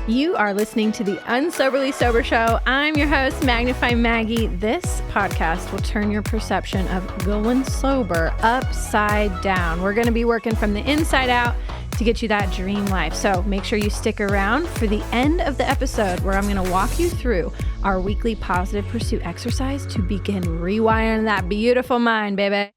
You are listening to the Unsoberly Sober Show. I'm your host, Magnify Maggie. This podcast will turn your perception of going sober upside down. We're going to be working from the inside out to get you that dream life. So make sure you stick around for the end of the episode where I'm going to walk you through our weekly positive pursuit exercise to begin rewiring that beautiful mind, baby.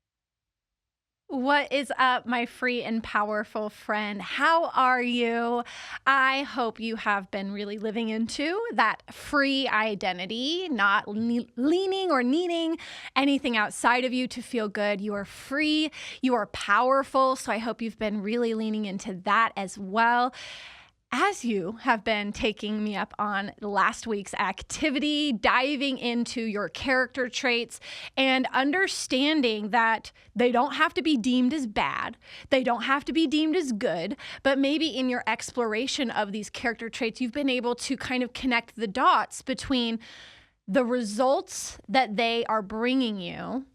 What is up, my free and powerful friend? How are you? I hope you have been really living into that free identity, not leaning or needing anything outside of you to feel good. You are free. You are powerful. So I hope you've been really leaning into that as well. As you have been taking me up on last week's activity, diving into your character traits and understanding that they don't have to be deemed as bad, they don't have to be deemed as good, but maybe in your exploration of these character traits, you've been able to kind of connect the dots between the results that they are bringing you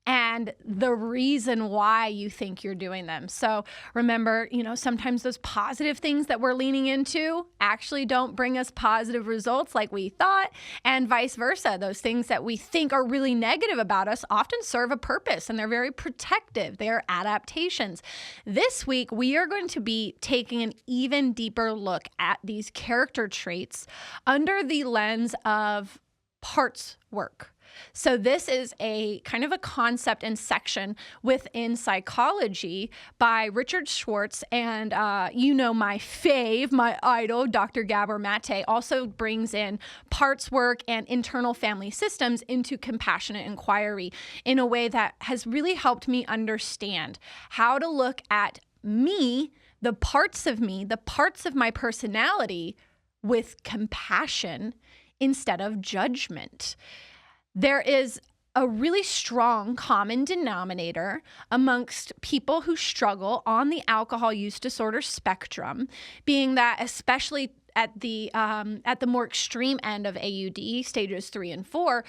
and the reason why you think you're doing them. So remember, sometimes those positive things that we're leaning into actually don't bring us positive results like we thought, and vice versa. Those things that we think are really negative about us often serve a purpose, and they're very protective. They're adaptations. This week, we are going to be taking an even deeper look at these character traits under the lens of parts work. So this is a kind of a concept and section within psychology by Richard Schwartz, and my fave, my idol, Dr. Gabor Maté, also brings in parts work and internal family systems into compassionate inquiry in a way that has really helped me understand how to look at me, the parts of my personality, with compassion instead of judgment. There is a really strong common denominator amongst people who struggle on the alcohol use disorder spectrum, being that especially at the more extreme end of AUD, stages 3 and 4,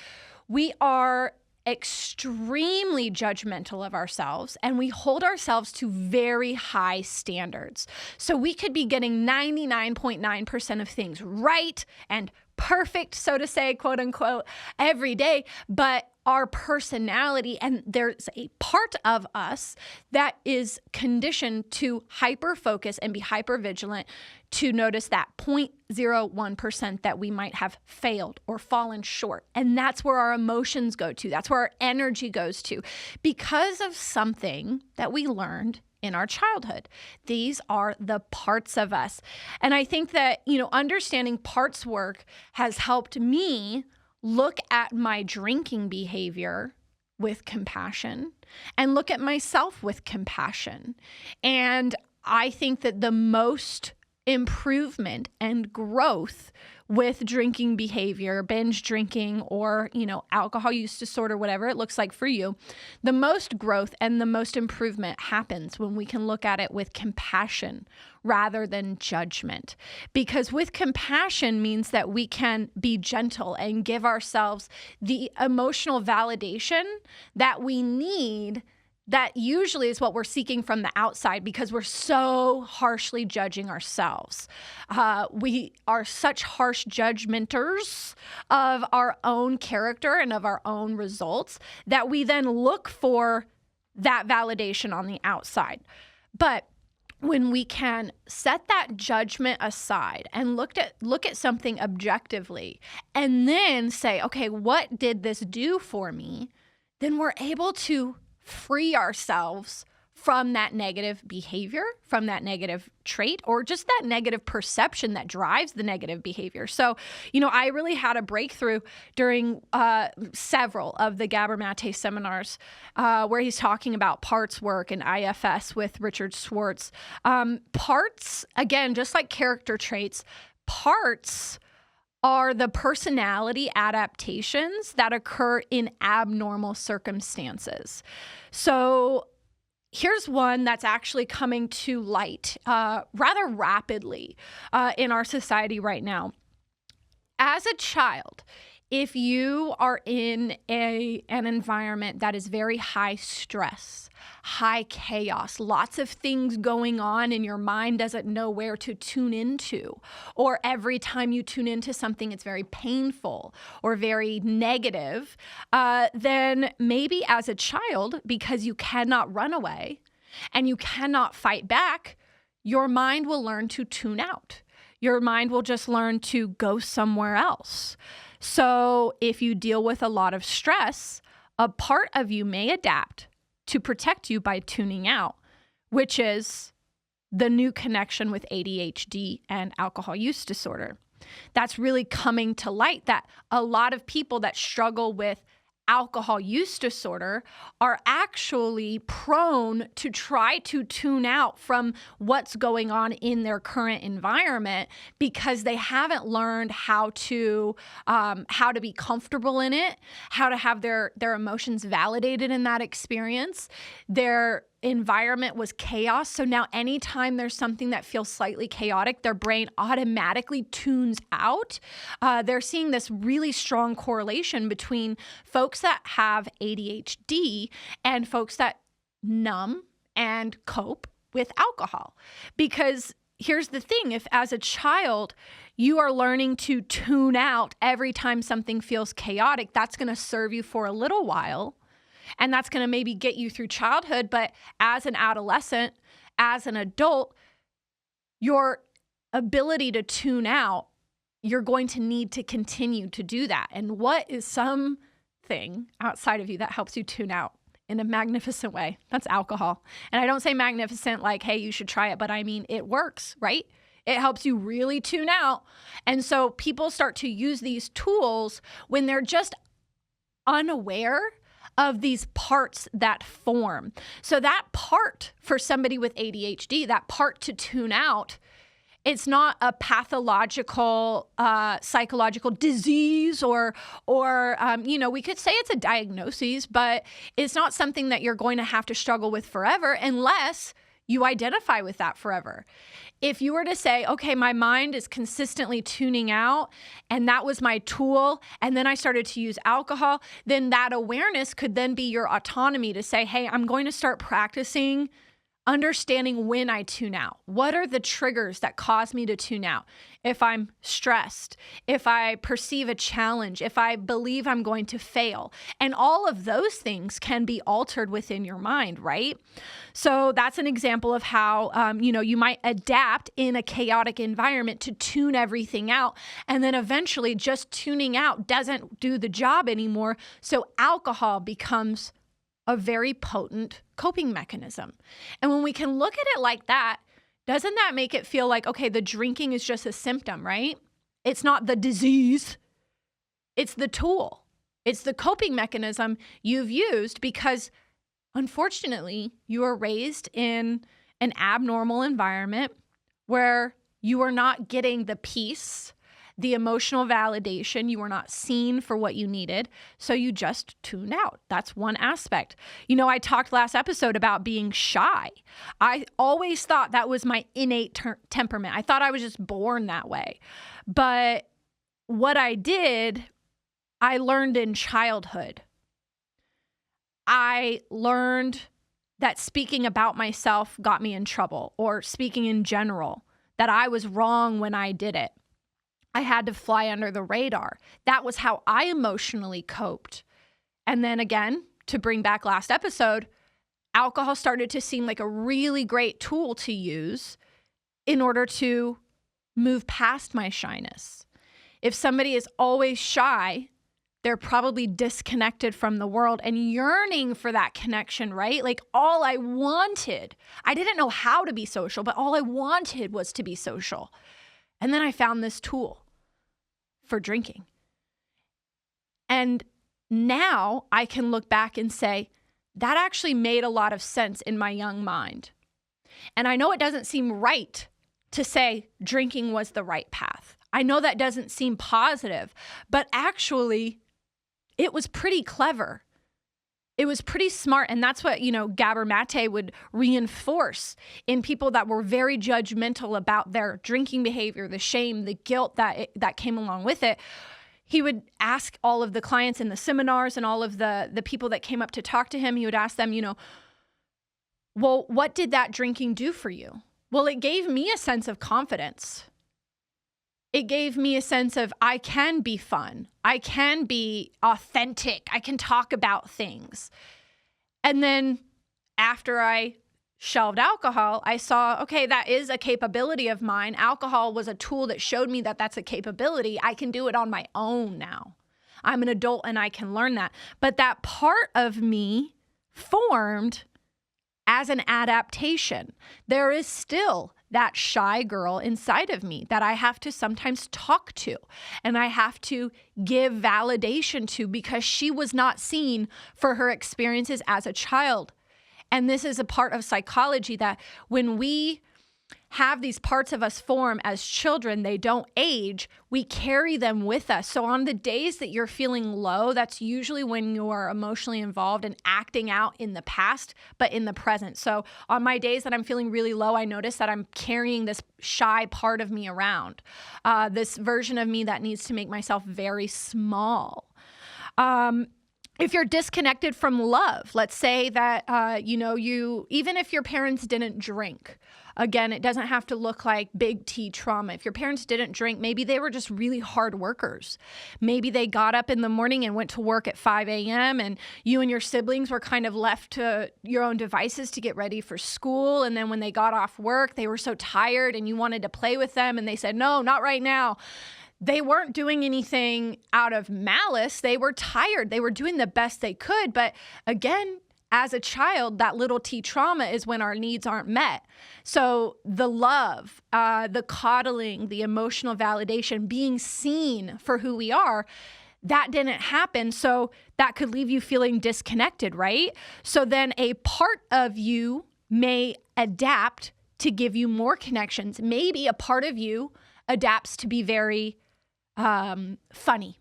we are extremely judgmental of ourselves, and we hold ourselves to very high standards. So we could be getting 99.9% of things right and perfect, so to say, quote unquote, every day, but our personality, and there's a part of us that is conditioned to hyper-focus and be hyper-vigilant to notice that 0.01% that we might have failed or fallen short. And that's where our emotions go to. That's where our energy goes to because of something that we learned in our childhood. These are the parts of us. And I think that, understanding parts work has helped me look at my drinking behavior with compassion and look at myself with compassion. And I think that the most improvement and growth with drinking behavior, binge drinking, or, alcohol use disorder, whatever it looks like for you, the most growth and the most improvement happens when we can look at it with compassion rather than judgment. Because with compassion means that we can be gentle and give ourselves the emotional validation that we need. That usually is what we're seeking from the outside because we're so harshly judging ourselves. We are such harsh judgmenters of our own character and of our own results that we then look for that validation on the outside. But when we can set that judgment aside and look at something objectively and then say, okay, what did this do for me? Then we're able to free ourselves from that negative behavior, from that negative trait, or just that negative perception that drives the negative behavior. So, I really had a breakthrough during several of the Gabor Maté seminars where he's talking about parts work and IFS with Richard Schwartz. Parts, again, just like character traits, parts are the personality adaptations that occur in abnormal circumstances. So here's one that's actually coming to light rather rapidly in our society right now. As a child, If you are in an environment that is very high stress, high chaos, lots of things going on and your mind doesn't know where to tune into, or every time you tune into something, it's very painful or very negative, then maybe as a child, because you cannot run away and you cannot fight back, your mind will learn to tune out. Your mind will just learn to go somewhere else. So if you deal with a lot of stress, a part of you may adapt to protect you by tuning out, which is the new connection with ADHD and alcohol use disorder. That's really coming to light, that a lot of people that struggle with alcohol use disorder are actually prone to try to tune out from what's going on in their current environment because they haven't learned how to be comfortable in it, how to have their emotions validated in that experience. Their environment was chaos. So now anytime there's something that feels slightly chaotic, their brain automatically tunes out. They're seeing this really strong correlation between folks that have ADHD and folks that numb and cope with alcohol. Because here's the thing, if as a child you are learning to tune out every time something feels chaotic, that's going to serve you for a little while. And that's going to maybe get you through childhood. But as an adolescent, as an adult, your ability to tune out, you're going to need to continue to do that. And what is something outside of you that helps you tune out in a magnificent way? That's alcohol. And I don't say magnificent like, hey, you should try it, but I mean, it works, right? It helps you really tune out. And so people start to use these tools when they're just unaware of these parts that form. So that part for somebody with ADHD, that part to tune out, it's not a pathological, psychological disease or we could say it's a diagnosis, but it's not something that you're going to have to struggle with forever unless you identify with that forever. If you were to say, okay, my mind is consistently tuning out and that was my tool, and then I started to use alcohol, then that awareness could then be your autonomy to say, hey, I'm going to start practicing understanding when I tune out. What are the triggers that cause me to tune out? If I'm stressed, if I perceive a challenge, if I believe I'm going to fail, and all of those things can be altered within your mind, right? So that's an example of how, you might adapt in a chaotic environment to tune everything out. And then eventually just tuning out doesn't do the job anymore. So alcohol becomes a very potent coping mechanism. And when we can look at it like that, doesn't that make it feel like, okay, the drinking is just a symptom, right? It's not the disease. It's the tool. It's the coping mechanism you've used because, unfortunately, you are raised in an abnormal environment where you are not getting the peace, the emotional validation. You were not seen for what you needed. So you just tuned out. That's one aspect. I talked last episode about being shy. I always thought that was my innate temperament. I thought I was just born that way. But what I did, I learned in childhood. I learned that speaking about myself got me in trouble, or speaking in general, that I was wrong when I did it. I had to fly under the radar. That was how I emotionally coped. And then again, to bring back last episode, alcohol started to seem like a really great tool to use in order to move past my shyness. If somebody is always shy, they're probably disconnected from the world and yearning for that connection, right? Like all I wanted, I didn't know how to be social, but all I wanted was to be social. And then I found this tool for drinking. And now I can look back and say, that actually made a lot of sense in my young mind. And I know it doesn't seem right to say drinking was the right path. I know that doesn't seem positive, but actually it was pretty clever. It was pretty smart. And that's what, Gabor Maté would reinforce in people that were very judgmental about their drinking behavior, the shame, the guilt that came along with it. he would ask all of the clients in the seminars and all of the people that came up to talk to him, he would ask them, well, what did that drinking do for you? Well, it gave me a sense of confidence. It gave me a sense of I can be fun. I can be authentic. I can talk about things. And then after I shelved alcohol, I saw, okay, that is a capability of mine. Alcohol was a tool that showed me that that's a capability. I can do it on my own now. I'm an adult and I can learn that. But that part of me formed as an adaptation. There is still that shy girl inside of me that I have to sometimes talk to and I have to give validation to because she was not seen for her experiences as a child. And this is a part of psychology that when we have these parts of us form as children, they don't age, we carry them with us. So on the days that you're feeling low, that's usually when you're emotionally involved and acting out in the past, but in the present. So on my days that I'm feeling really low, I notice that I'm carrying this shy part of me around, this version of me that needs to make myself very small. If you're disconnected from love, let's say that, even if your parents didn't drink, again, it doesn't have to look like big T trauma. If your parents didn't drink, maybe they were just really hard workers. Maybe they got up in the morning and went to work at 5 a.m. and you and your siblings were kind of left to your own devices to get ready for school. And then when they got off work, they were so tired and you wanted to play with them and they said, no, not right now. They weren't doing anything out of malice. They were tired. They were doing the best they could. But again, as a child, that little T trauma is when our needs aren't met. So the love, the coddling, the emotional validation, being seen for who we are, that didn't happen. So that could leave you feeling disconnected, right? So then a part of you may adapt to give you more connections. Maybe a part of you adapts to be very funny.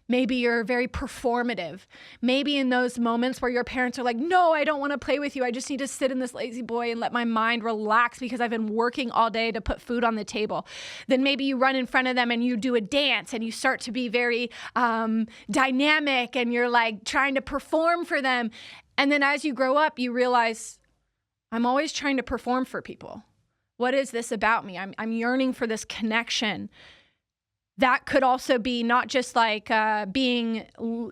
Maybe you're very performative. Maybe in those moments where your parents are like, no, I don't want to play with you. I just need to sit in this lazy boy and let my mind relax because I've been working all day to put food on the table. Then maybe you run in front of them and you do a dance and you start to be very dynamic and you're like trying to perform for them. And then as you grow up, you realize I'm always trying to perform for people. What is this about me? I'm yearning for this connection. That could also be not just like being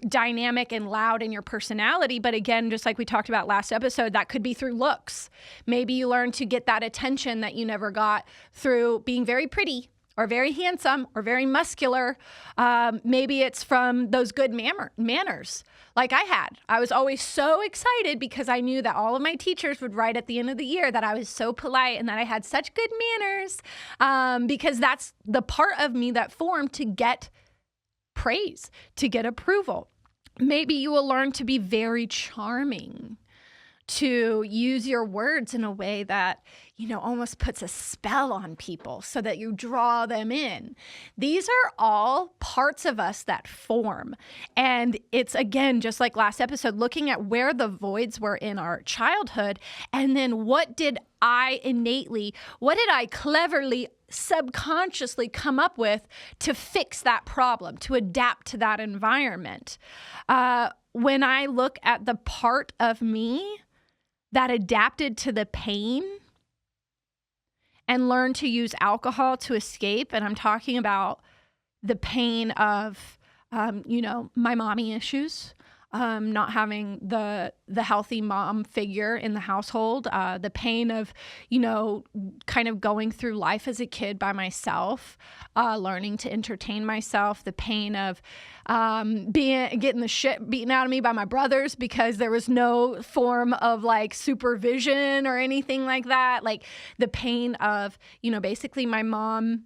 dynamic and loud in your personality, but again, just like we talked about last episode, that could be through looks. Maybe you learn to get that attention that you never got through being very pretty or very handsome or very muscular. Maybe it's from those good manners like I had. I was always so excited because I knew that all of my teachers would write at the end of the year that I was so polite and that I had such good manners, because that's the part of me that formed to get praise, to get approval. Maybe you will learn to be very charming, to use your words in a way that, almost puts a spell on people so that you draw them in. These are all parts of us that form. And it's, again, just like last episode, looking at where the voids were in our childhood, and then what did I cleverly, subconsciously come up with to fix that problem, to adapt to that environment. When I look at the part of me that adapted to the pain and learned to use alcohol to escape. And I'm talking about the pain of, my mommy issues, not having the healthy mom figure in the household, the pain of, kind of going through life as a kid by myself, learning to entertain myself, the pain of getting the shit beaten out of me by my brothers because there was no form of like supervision or anything like that. Like the pain of, basically my mom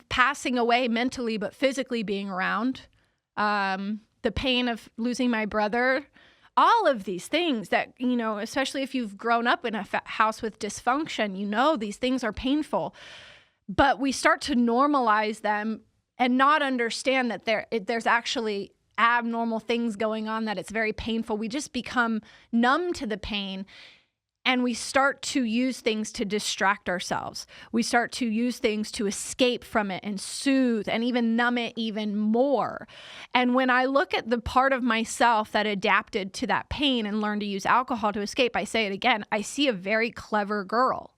passing away mentally, but physically being around. The pain of losing my brother, all of these things that, especially if you've grown up in a house with dysfunction, these things are painful, but we start to normalize them and not understand that there's actually abnormal things going on, that it's very painful. We just become numb to the pain. And we start to use things to distract ourselves. We start to use things to escape from it and soothe and even numb it even more. And when I look at the part of myself that adapted to that pain and learned to use alcohol to escape, I say it again, I see a very clever girl.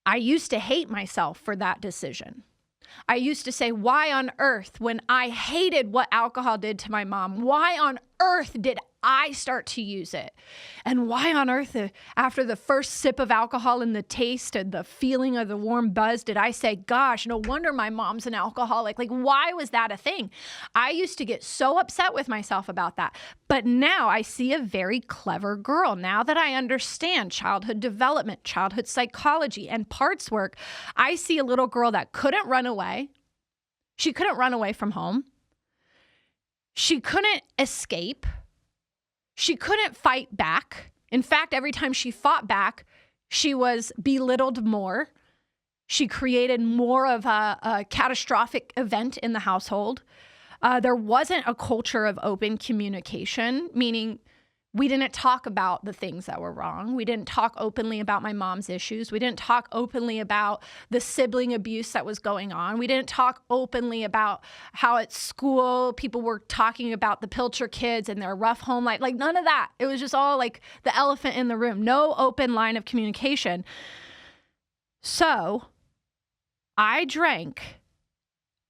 I used to hate myself for that decision. I used to say, why on earth, when I hated what alcohol did to my mom, why on earth did I start to use it? And why on earth, after the first sip of alcohol and the taste and the feeling of the warm buzz, did I say, gosh, no wonder my mom's an alcoholic? Like, why was that a thing? I used to get so upset with myself about that. But now I see a very clever girl. Now that I understand childhood development, childhood psychology, and parts work, I see a little girl that couldn't run away. She couldn't run away from home. She couldn't escape. She couldn't fight back. In fact, every time she fought back, she was belittled more. She created more of a catastrophic event in the household. There wasn't a culture of open communication, meaning we didn't talk about the things that were wrong. We didn't talk openly about my mom's issues. We didn't talk openly about the sibling abuse that was going on. We didn't talk openly about how at school people were talking about the Pilcher kids and their rough home life. Like none of that. It was just all like the elephant in the room. No open line of communication. So I drank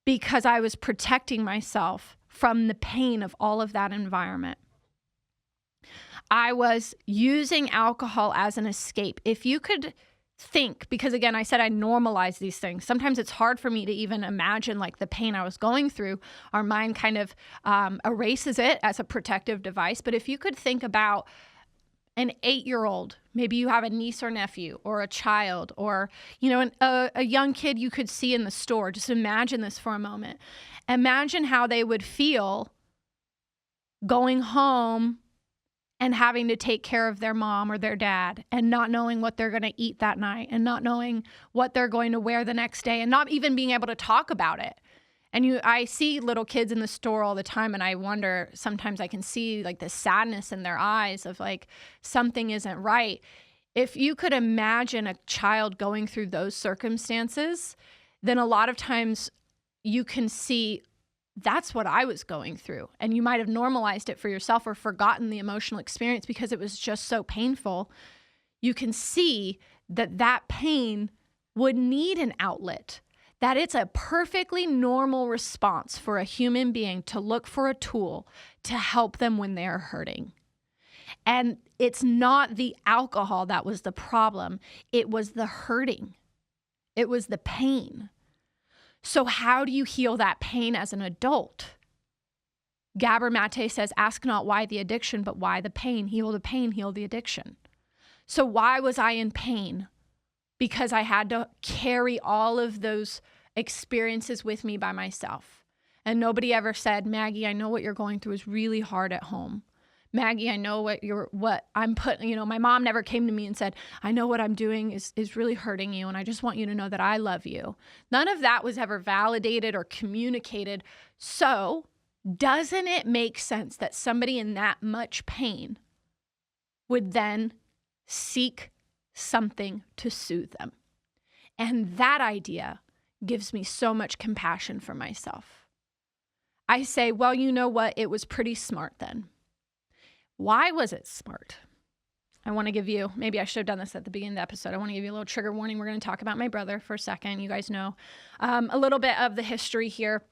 because I was protecting myself from the pain of all of that environment. I was using alcohol as an escape. If you could think, because again, I said I normalize these things. Sometimes it's hard for me to even imagine like the pain I was going through. Our mind kind of erases it as a protective device. But if you could think about an 8-year-old, maybe you have a niece or nephew or a child or, a young kid you could see in the store. Just imagine this for a moment. Imagine how they would feel going home and having to take care of their mom or their dad and not knowing what they're going to eat that night and not knowing what they're going to wear the next day and not even being able to talk about it. And I see little kids in the store all the time, and I wonder, sometimes I can see like the sadness in their eyes of like something isn't right. If you could imagine a child going through those circumstances, then a lot of times you can see that's what I was going through. And you might have normalized it for yourself or forgotten the emotional experience because it was just so painful. You can see that that pain would need an outlet, that it's a perfectly normal response for a human being to look for a tool to help them when they are hurting. And it's not the alcohol that was the problem. It was the hurting. It was the pain. So how do you heal that pain as an adult? Gabor Maté says, ask not why the addiction, but why the pain. Heal the pain, heal the addiction. So why was I in pain? Because I had to carry all of those experiences with me by myself. And nobody ever said, Maggie, I know what you're going through is really hard at home. Maggie, I know what I'm putting, my mom never came to me and said, I know what I'm doing is really hurting you. And I just want you to know that I love you. None of that was ever validated or communicated. So doesn't it make sense that somebody in that much pain would then seek something to soothe them? And that idea gives me so much compassion for myself. I say, well, you know what? It was pretty smart then. Why was it smart? I want to give you, maybe I should have done this at the beginning of the episode. I want to give you a little trigger warning. We're going to talk about my brother for a second. You guys know a little bit of the history here.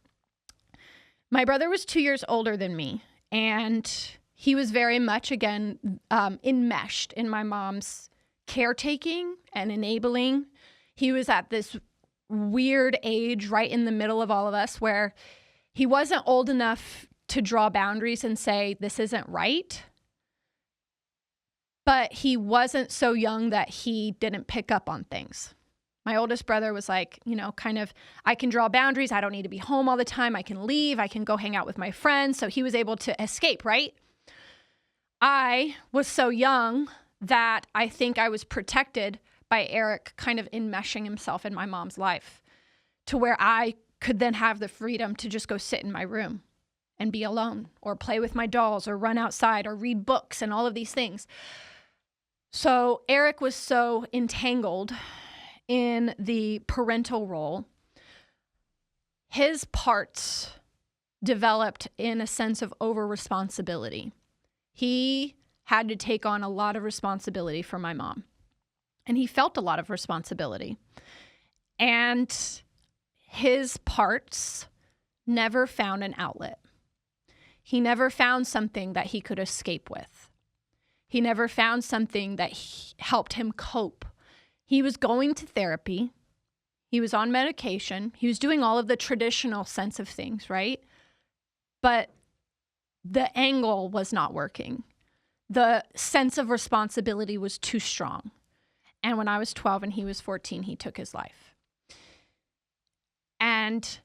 My brother was 2 years older than me, and he was very much, again, enmeshed in my mom's caretaking and enabling. He was at this weird age right in the middle of all of us where he wasn't old enough to draw boundaries and say, this isn't right. But he wasn't so young that he didn't pick up on things. My oldest brother was like, kind of, I can draw boundaries. I don't need to be home all the time. I can leave. I can go hang out with my friends. So he was able to escape, right? I was so young that I think I was protected by Eric kind of enmeshing himself in my mom's life to where I could then have the freedom to just go sit in my room and be alone or play with my dolls or run outside or read books and all of these things. So Eric was so entangled in the parental role, his parts developed in a sense of over-responsibility. He had to take on a lot of responsibility for my mom, and he felt a lot of responsibility. And his parts never found an outlet. He never found something that he could escape with. He never found something that helped him cope. He was going to therapy. He was on medication. He was doing all of the traditional sense of things, right? But the angle was not working. The sense of responsibility was too strong. And when I was 12 and he was 14, he took his life. And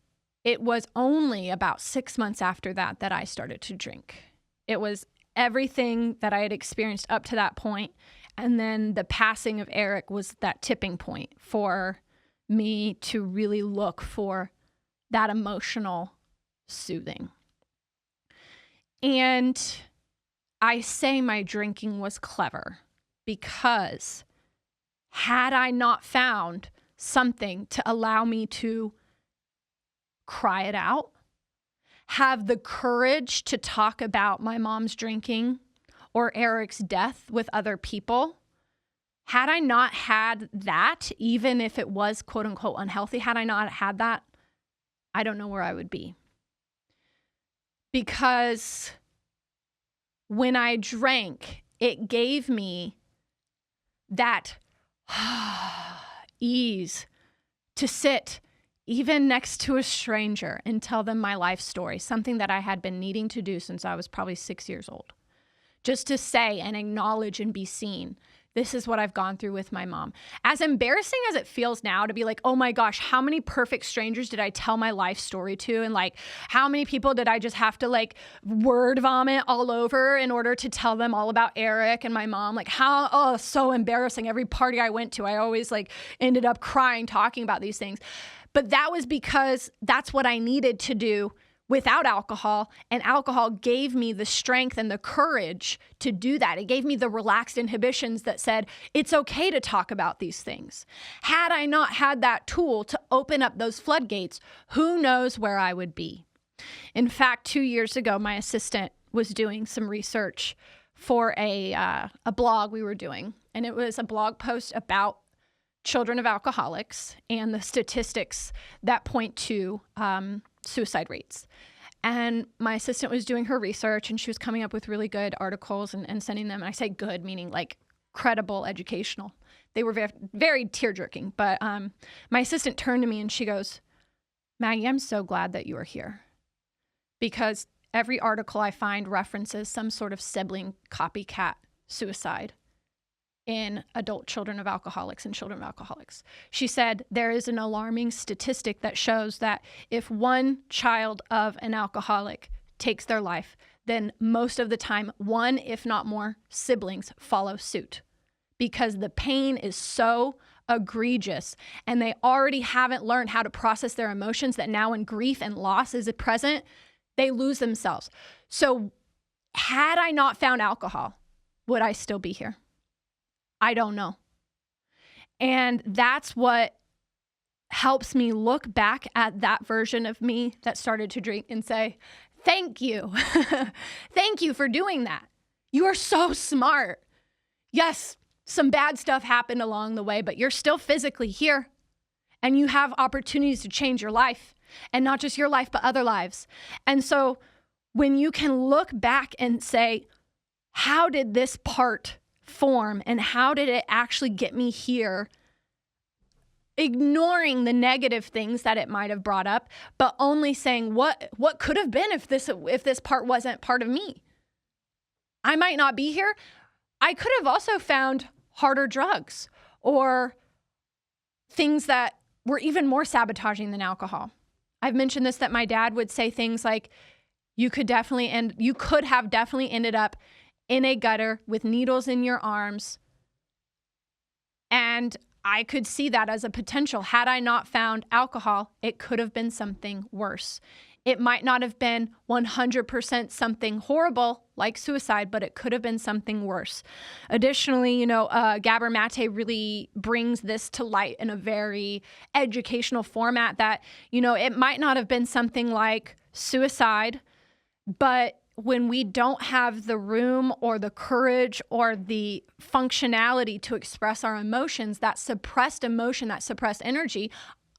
it was only about 6 months after that that I started to drink. It was everything that I had experienced up to that point. And then the passing of Eric was that tipping point for me to really look for that emotional soothing. And I say my drinking was clever because had I not found something to allow me to cry it out, have the courage to talk about my mom's drinking or Eric's death with other people, had I not had that, even if it was quote unquote unhealthy, had I not had that, I don't know where I would be. Because when I drank, it gave me that ease to sit even next to a stranger and tell them my life story, something that I had been needing to do since I was probably 6 years old. Just to say and acknowledge and be seen. This is what I've gone through with my mom. As embarrassing as it feels now to be like, oh my gosh, how many perfect strangers did I tell my life story to? And like, how many people did I just have to like word vomit all over in order to tell them all about Eric and my mom? Like so embarrassing. Every party I went to, I always like ended up crying, talking about these things. But that was because that's what I needed to do without alcohol, and alcohol gave me the strength and the courage to do that. It gave me the relaxed inhibitions that said, it's okay to talk about these things. Had I not had that tool to open up those floodgates, who knows where I would be? In fact, 2 years ago, my assistant was doing some research for a blog we were doing, and it was a blog post about children of alcoholics and the statistics that point to suicide rates. And my assistant was doing her research and she was coming up with really good articles and sending them. And I say good, meaning like credible, educational. They were very, very tear-jerking. But my assistant turned to me and she goes, Maggie, I'm so glad that you are here. Because every article I find references some sort of sibling copycat suicide in adult children of alcoholics and children of alcoholics. She said there is an alarming statistic that shows that if one child of an alcoholic takes their life, then most of the time, one, if not more, siblings follow suit because the pain is so egregious and they already haven't learned how to process their emotions that now when grief and loss is present, they lose themselves. So had I not found alcohol, would I still be here? I don't know. And that's what helps me look back at that version of me that started to drink and say, thank you. Thank you for doing that. You are so smart. Yes, some bad stuff happened along the way, but you're still physically here and you have opportunities to change your life, and not just your life, but other lives. And so when you can look back and say, how did this part form and how did it actually get me here, ignoring the negative things that it might have brought up, but only saying what could have been if this part wasn't part of me. I might not be here. I could have also found harder drugs or things that were even more sabotaging than alcohol. I've mentioned this, that my dad would say things like, you could have definitely ended up in a gutter with needles in your arms. And I could see that as a potential. Had I not found alcohol, it could have been something worse. It might not have been 100% something horrible like suicide, but it could have been something worse. Additionally, Gabor Maté really brings this to light in a very educational format that, it might not have been something like suicide, but when we don't have the room or the courage or the functionality to express our emotions, that suppressed emotion, that suppressed energy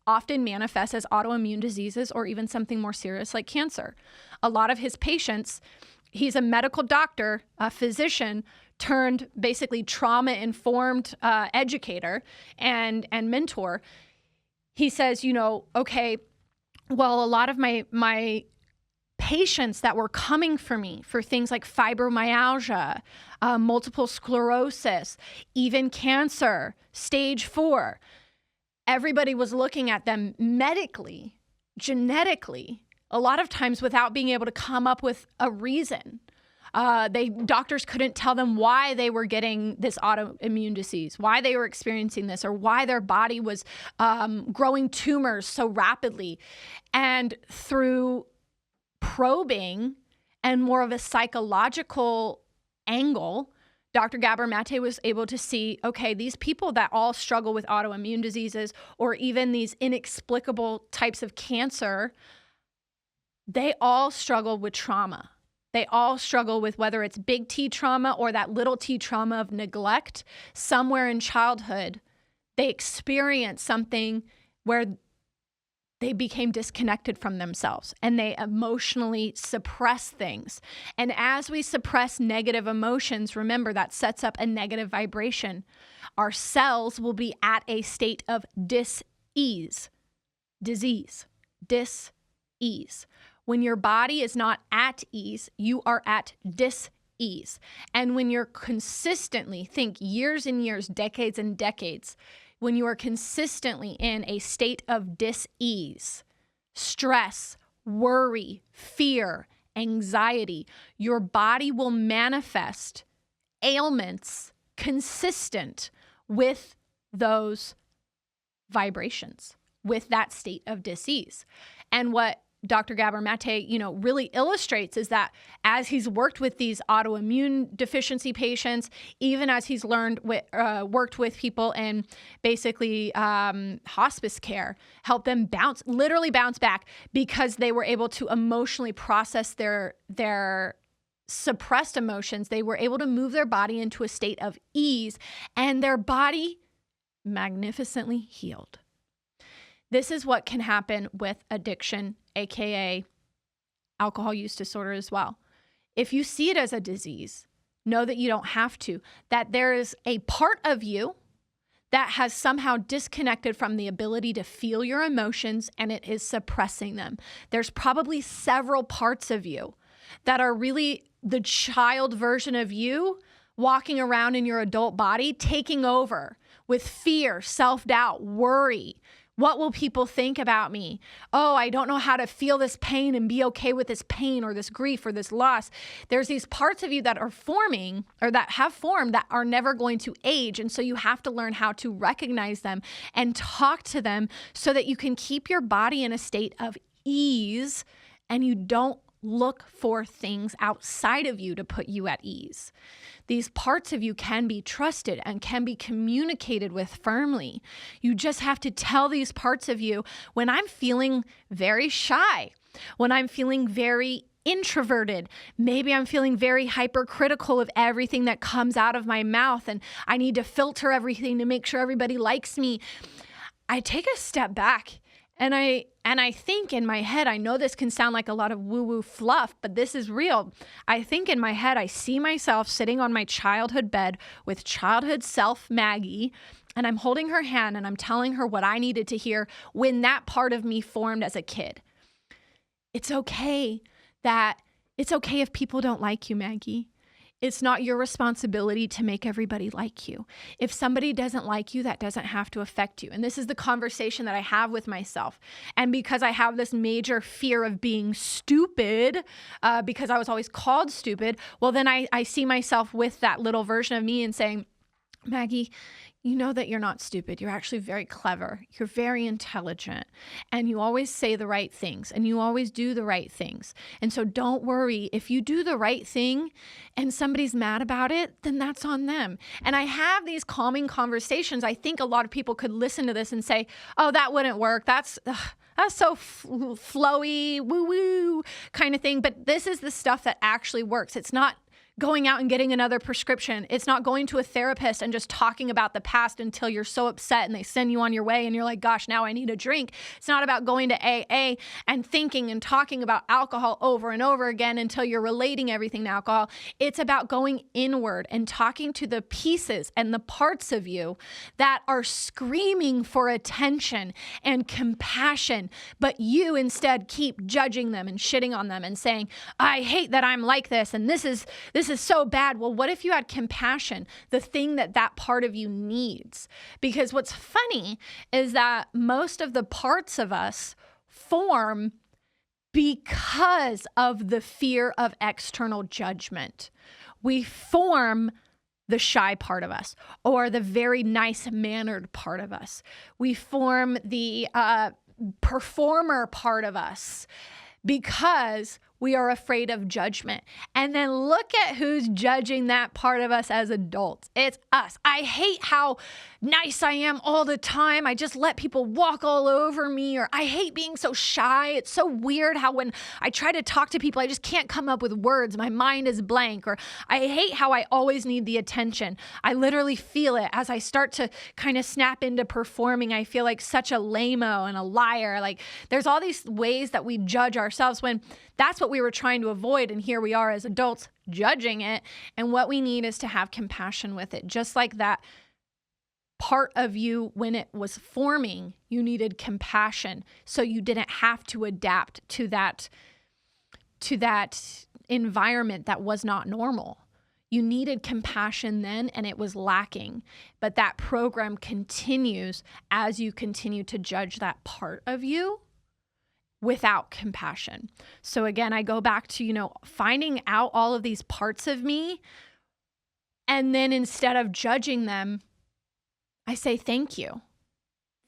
often manifests as autoimmune diseases or even something more serious like cancer. A lot of his patients, he's a medical doctor, a physician, turned basically trauma-informed educator and mentor. He says, okay, well, a lot of my patients that were coming for me for things like fibromyalgia, multiple sclerosis, even cancer, stage 4, everybody was looking at them medically, genetically, a lot of times without being able to come up with a reason. Doctors couldn't tell them why they were getting this autoimmune disease, why they were experiencing this, or why their body was growing tumors so rapidly. And through probing and more of a psychological angle, Dr. Gabor Maté was able to see, okay, these people that all struggle with autoimmune diseases or even these inexplicable types of cancer, they all struggle with trauma. They all struggle with whether it's big T trauma or that little t trauma of neglect. Somewhere in childhood, they experienced something where they became disconnected from themselves and they emotionally suppress things. And as we suppress negative emotions, remember that sets up a negative vibration. Our cells will be at a state of dis-ease. When your body is not at ease, you are at dis-ease. And when you're consistently, think years and years, decades and decades, when you are consistently in a state of dis-ease, stress, worry, fear, anxiety, your body will manifest ailments consistent with those vibrations, with that state of dis-ease. And what Dr. Gabor Maté, really illustrates is that as he's worked with these autoimmune deficiency patients, even as he's worked with people in basically hospice care, help them literally bounce back because they were able to emotionally process their suppressed emotions. They were able to move their body into a state of ease, and their body magnificently healed. This is what can happen with addiction, aka alcohol use disorder as well. If you see it as a disease, know that you don't have to, that there is a part of you that has somehow disconnected from the ability to feel your emotions and it is suppressing them. There's probably several parts of you that are really the child version of you walking around in your adult body, taking over with fear, self-doubt, worry. What will people think about me? Oh, I don't know how to feel this pain and be okay with this pain or this grief or this loss. There's these parts of you that are forming or that have formed that are never going to age. And so you have to learn how to recognize them and talk to them so that you can keep your body in a state of ease and you don't look for things outside of you to put you at ease. These parts of you can be trusted and can be communicated with firmly. You just have to tell these parts of you, when I'm feeling very shy, when I'm feeling very introverted, maybe I'm feeling very hypercritical of everything that comes out of my mouth and I need to filter everything to make sure everybody likes me. I take a step back and I think in my head, I know this can sound like a lot of woo-woo fluff, but this is real. I think in my head, I see myself sitting on my childhood bed with childhood self Maggie, and I'm holding her hand and I'm telling her what I needed to hear when that part of me formed as a kid. It's okay if people don't like you, Maggie. It's not your responsibility to make everybody like you. If somebody doesn't like you, that doesn't have to affect you. And this is the conversation that I have with myself. And because I have this major fear of being stupid, because I was always called stupid, well, then I see myself with that little version of me and saying, Maggie, you know that you're not stupid. You're actually very clever. You're very intelligent, and you always say the right things, and you always do the right things. And so don't worry. If you do the right thing and somebody's mad about it, then that's on them. And I have these calming conversations. I think a lot of people could listen to this and say, oh, that wouldn't work. That's so flowy, woo-woo kind of thing. But this is the stuff that actually works. It's not going out and getting another prescription. It's not going to a therapist and just talking about the past until you're so upset and they send you on your way and you're like, gosh, now I need a drink. It's not about going to AA and thinking and talking about alcohol over and over again until you're relating everything to alcohol. It's about going inward and talking to the pieces and the parts of you that are screaming for attention and compassion, but you instead keep judging them and shitting on them and saying, I hate that I'm like this and this is so bad. Well, what if you had compassion, the thing that part of you needs? Because what's funny is that most of the parts of us form because of the fear of external judgment. We form the shy part of us or the very nice-mannered part of us. We form the performer part of us because we are afraid of judgment. And then look at who's judging that part of us as adults. It's us. I hate how nice I am all the time. I just let people walk all over me, or I hate being so shy. It's so weird how when I try to talk to people, I just can't come up with words. My mind is blank. Or I hate how I always need the attention. I literally feel it as I start to kind of snap into performing. I feel like such a lame-o and a liar. Like there's all these ways that we judge ourselves when that's what we were trying to avoid. And here we are as adults judging it. And what we need is to have compassion with it. Just like that part of you when it was forming, you needed compassion. So you didn't have to adapt to that environment that was not normal. You needed compassion then, and it was lacking. But that program continues as you continue to judge that part of you without compassion. So again, I go back to, finding out all of these parts of me. And then instead of judging them, I say, thank you.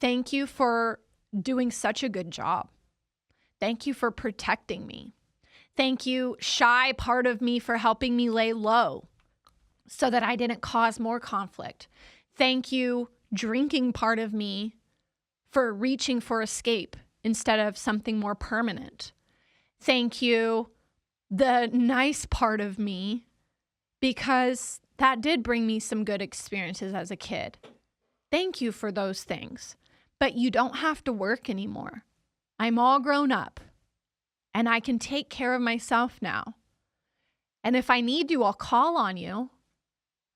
Thank you for doing such a good job. Thank you for protecting me. Thank you, shy part of me, for helping me lay low so that I didn't cause more conflict. Thank you, drinking part of me, for reaching for escape instead of something more permanent. Thank you, the nice part of me, because that did bring me some good experiences as a kid. Thank you for those things. But you don't have to work anymore. I'm all grown up and I can take care of myself now. And if I need you, I'll call on you.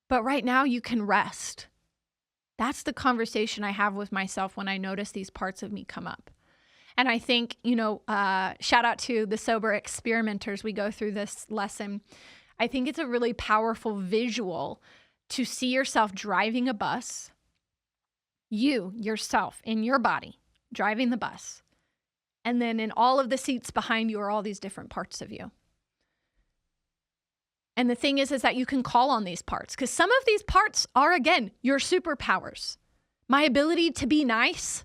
But right now you can rest. That's the conversation I have with myself when I notice these parts of me come up. And I think, shout out to the sober experimenters. We go through this lesson. I think it's a really powerful visual to see yourself driving a bus, yourself in your body, driving the bus. And then in all of the seats behind you are all these different parts of you. And the thing is that you can call on these parts because some of these parts are, again, your superpowers. My ability to be nice.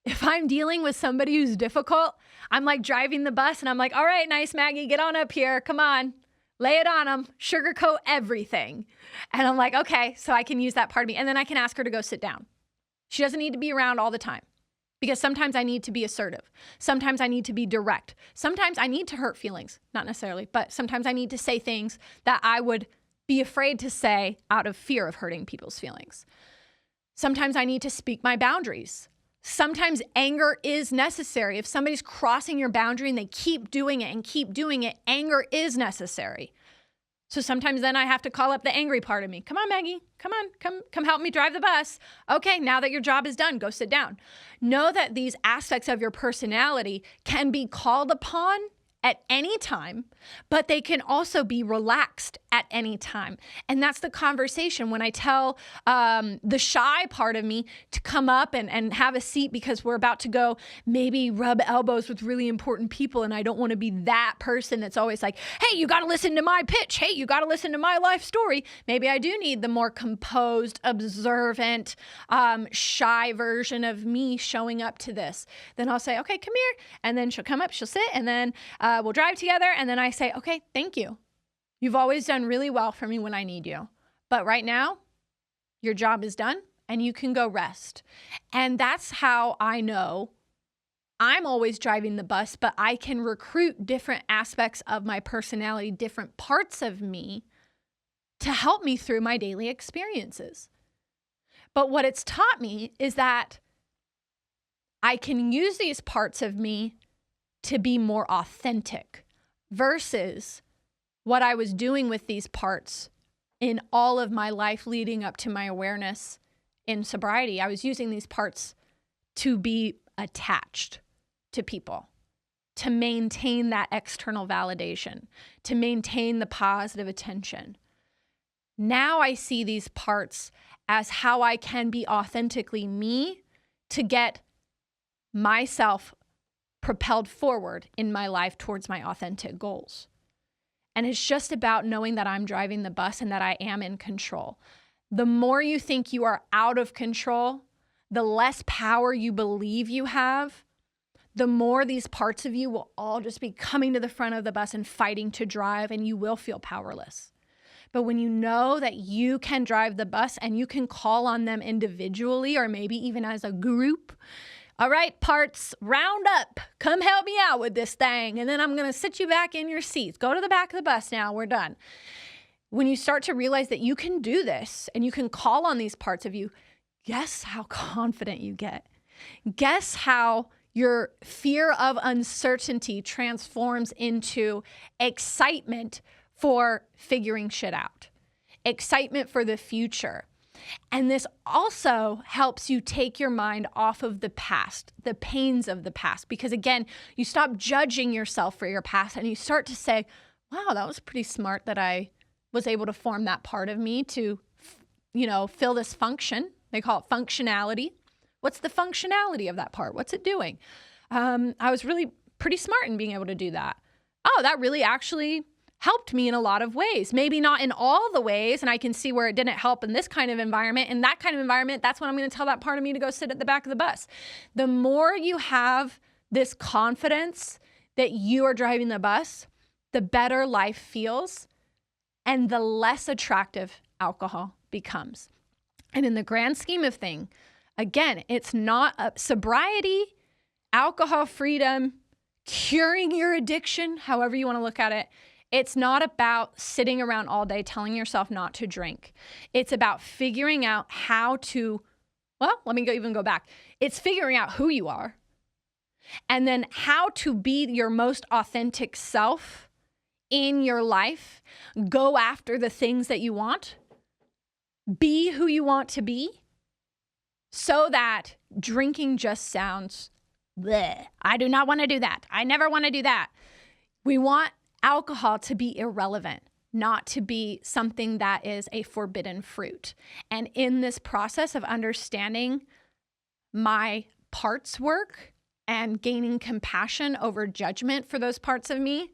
If I'm dealing with somebody who's difficult, I'm like driving the bus and I'm like, all right, nice Maggie, get on up here. Come on, lay it on them, sugarcoat everything. And I'm like, okay, so I can use that part of me. And then I can ask her to go sit down. She doesn't need to be around all the time because sometimes I need to be assertive. Sometimes I need to be direct. Sometimes I need to hurt feelings, not necessarily, but sometimes I need to say things that I would be afraid to say out of fear of hurting people's feelings. Sometimes I need to speak my boundaries. Sometimes anger is necessary. If somebody's crossing your boundary and they keep doing it, anger is necessary. So sometimes then I have to call up the angry part of me. Come on, Maggie. Come on. Come help me drive the bus. Okay, now that your job is done, go sit down. Know that these aspects of your personality can be called upon at any time, but they can also be relaxed at any time. And that's the conversation when I tell the shy part of me to come up and have a seat because we're about to go maybe rub elbows with really important people. And I don't want to be that person that's always like, hey, you got to listen to my pitch. Hey, you got to listen to my life story. Maybe I do need the more composed, observant, shy version of me showing up to this. Then I'll say, okay, come here. And then she'll come up, she'll sit, and then we'll drive together. And then I say, okay, thank you. You've always done really well for me when I need you. But right now, your job is done and you can go rest. And that's how I know I'm always driving the bus, but I can recruit different aspects of my personality, different parts of me to help me through my daily experiences. But what it's taught me is that I can use these parts of me to be more authentic versus what I was doing with these parts in all of my life leading up to my awareness in sobriety. I was using these parts to be attached to people, to maintain that external validation, to maintain the positive attention. Now I see these parts as how I can be authentically me to get myself propelled forward in my life towards my authentic goals. And it's just about knowing that I'm driving the bus and that I am in control. The more you think you are out of control, the less power you believe you have, the more these parts of you will all just be coming to the front of the bus and fighting to drive, and you will feel powerless. But when you know that you can drive the bus and you can call on them individually or maybe even as a group, all right, parts, round up. Come help me out with this thing. And then I'm going to sit you back in your seats. Go to the back of the bus now. We're done. When you start to realize that you can do this and you can call on these parts of you, guess how confident you get. Guess how your fear of uncertainty transforms into excitement for figuring shit out, excitement for the future. And this also helps you take your mind off of the past, the pains of the past, because again, you stop judging yourself for your past and you start to say, wow, that was pretty smart that I was able to form that part of me to, fill this function. They call it functionality. What's the functionality of that part? What's it doing? I was really pretty smart in being able to do that. Oh, that really actually helped me in a lot of ways. Maybe not in all the ways, and I can see where it didn't help in this kind of environment. In that kind of environment, that's when I'm going to tell that part of me to go sit at the back of the bus. The more you have this confidence that you are driving the bus, the better life feels and the less attractive alcohol becomes. And in the grand scheme of things, again, it's not sobriety, alcohol freedom, curing your addiction, however you want to look at it. It's not about sitting around all day telling yourself not to drink. It's about figuring out how to, even go back. It's figuring out who you are and then how to be your most authentic self in your life. Go after the things that you want. Be who you want to be so that drinking just sounds bleh. I do not want to do that. I never want to do that. We want alcohol to be irrelevant, not to be something that is a forbidden fruit. And in this process of understanding my parts work and gaining compassion over judgment for those parts of me,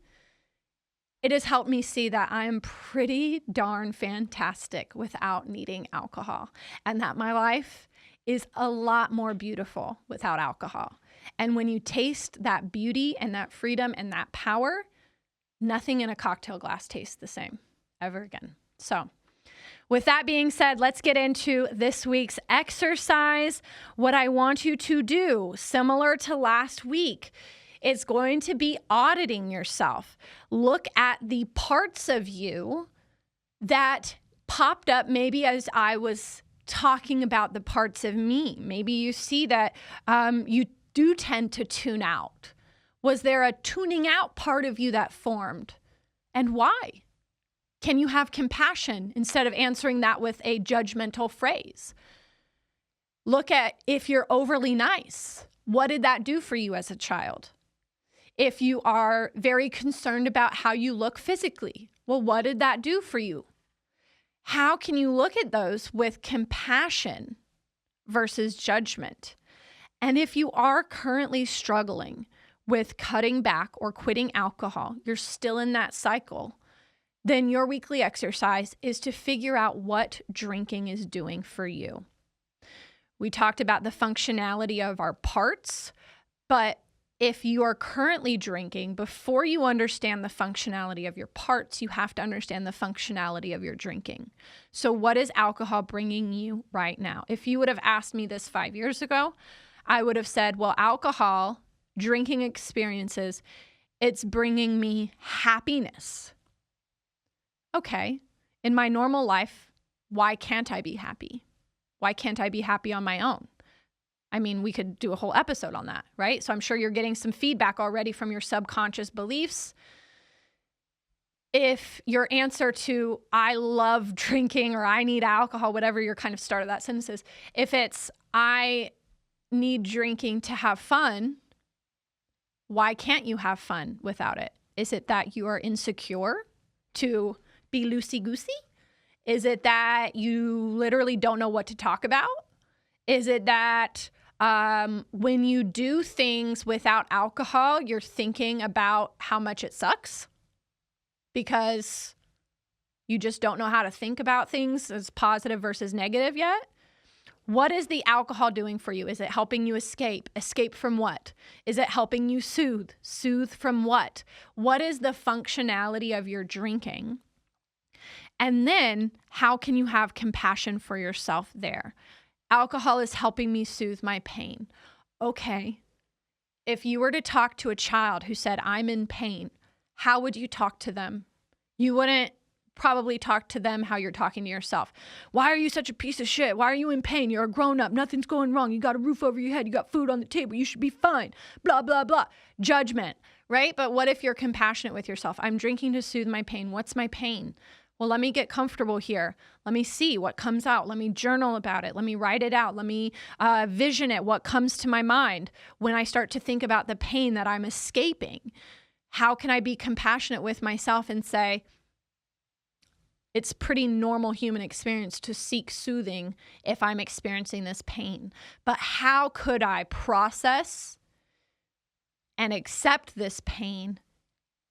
it has helped me see that I am pretty darn fantastic without needing alcohol, and that my life is a lot more beautiful without alcohol. And when you taste that beauty and that freedom and that power, nothing in a cocktail glass tastes the same ever again. So with that being said, let's get into this week's exercise. What I want you to do, similar to last week, it's going to be auditing yourself. Look at the parts of you that popped up maybe as I was talking about the parts of me. Maybe you see that you do tend to tune out. Was there a tuning out part of you that formed? And why? Can you have compassion instead of answering that with a judgmental phrase? Look at if you're overly nice. What did that do for you as a child? If you are very concerned about how you look physically, well, what did that do for you? How can you look at those with compassion versus judgment? And if you are currently struggling with cutting back or quitting alcohol, you're still in that cycle, then your weekly exercise is to figure out what drinking is doing for you. We talked about the functionality of our parts, but if you are currently drinking, before you understand the functionality of your parts, you have to understand the functionality of your drinking. So what is alcohol bringing you right now? If you would have asked me this 5 years ago, I would have said, well, alcohol, drinking experiences, it's bringing me happiness. Okay, in my normal life, why can't I be happy? Why can't I be happy on my own? I mean, we could do a whole episode on that, right? So I'm sure you're getting some feedback already from your subconscious beliefs. If your answer to I love drinking or I need alcohol, whatever your kind of start of that sentence is, if it's I need drinking to have fun, why can't you have fun without it? Is it that you are insecure to be loosey-goosey? Is it that you literally don't know what to talk about? Is it that when you do things without alcohol, you're thinking about how much it sucks because you just don't know how to think about things as positive versus negative yet? What is the alcohol doing for you? Is it helping you escape? Escape from what? Is it helping you soothe? Soothe from what? What is the functionality of your drinking? And then how can you have compassion for yourself there? Alcohol is helping me soothe my pain. Okay. If you were to talk to a child who said, I'm in pain, how would you talk to them? You wouldn't probably talk to them how you're talking to yourself. Why are you such a piece of shit? Why are you in pain? You're a grown up. Nothing's going wrong. You got a roof over your head. You got food on the table. You should be fine. Blah, blah, blah. Judgment, right? But what if you're compassionate with yourself? I'm drinking to soothe my pain. What's my pain? Well, let me get comfortable here. Let me see what comes out. Let me journal about it. Let me write it out. Let me vision it, what comes to my mind when I start to think about the pain that I'm escaping. How can I be compassionate with myself and say, it's pretty normal human experience to seek soothing if I'm experiencing this pain. But how could I process and accept this pain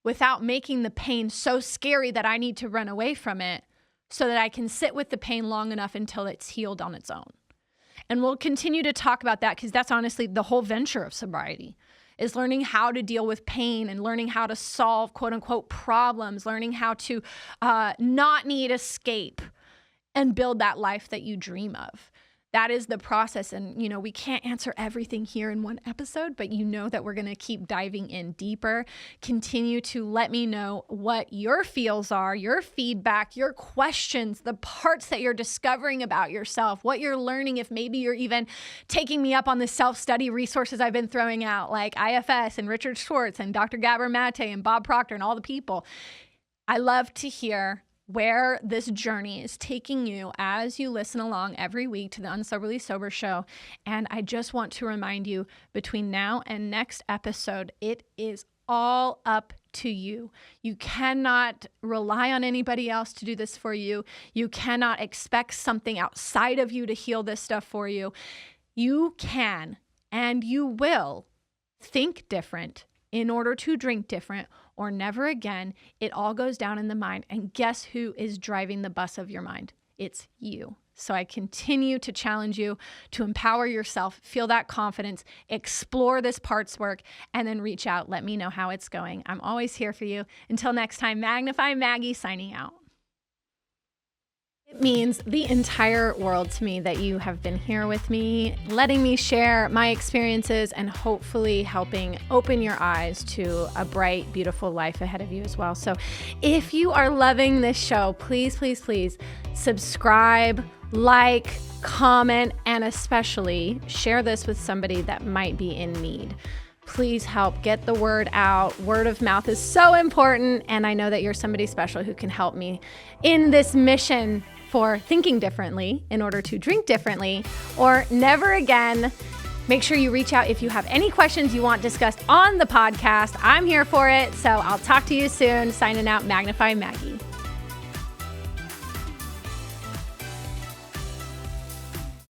without making the pain so scary that I need to run away from it so that I can sit with the pain long enough until it's healed on its own? And we'll continue to talk about that because that's honestly the whole venture of sobriety, is learning how to deal with pain and learning how to solve quote unquote problems, learning how to not need escape and build that life that you dream of. That is the process. And, you know, we can't answer everything here in one episode, but you know that we're going to keep diving in deeper. Continue to let me know what your feels are, your feedback, your questions, the parts that you're discovering about yourself, what you're learning. If maybe you're even taking me up on the self-study resources I've been throwing out, like IFS and Richard Schwartz and Dr. Gabor Maté and Bob Proctor and all the people. I love to hear where this journey is taking you as you listen along every week to the Unsoberly Sober Show. And I just want to remind you, between now and next episode, it is all up to you. You cannot rely on anybody else to do this for you. You cannot expect something outside of you to heal this stuff for you. You can and you will think different in order to drink different, or never again. It all goes down in the mind. And guess who is driving the bus of your mind? It's you. So I continue to challenge you to empower yourself, feel that confidence, explore this parts work, and then reach out. Let me know how it's going. I'm always here for you. Until next time, Magnify Maggie signing out. It means the entire world to me that you have been here with me, letting me share my experiences and hopefully helping open your eyes to a bright, beautiful life ahead of you as well. So if you are loving this show, please, please, please subscribe, like, comment, and especially share this with somebody that might be in need. Please help get the word out. Word of mouth is so important. And I know that you're somebody special who can help me in this mission for thinking differently in order to drink differently or never again Make sure you reach out if you have any questions you want discussed on the podcast. I'm here for it. So I'll talk to you soon. Signing out, Magnify Maggie.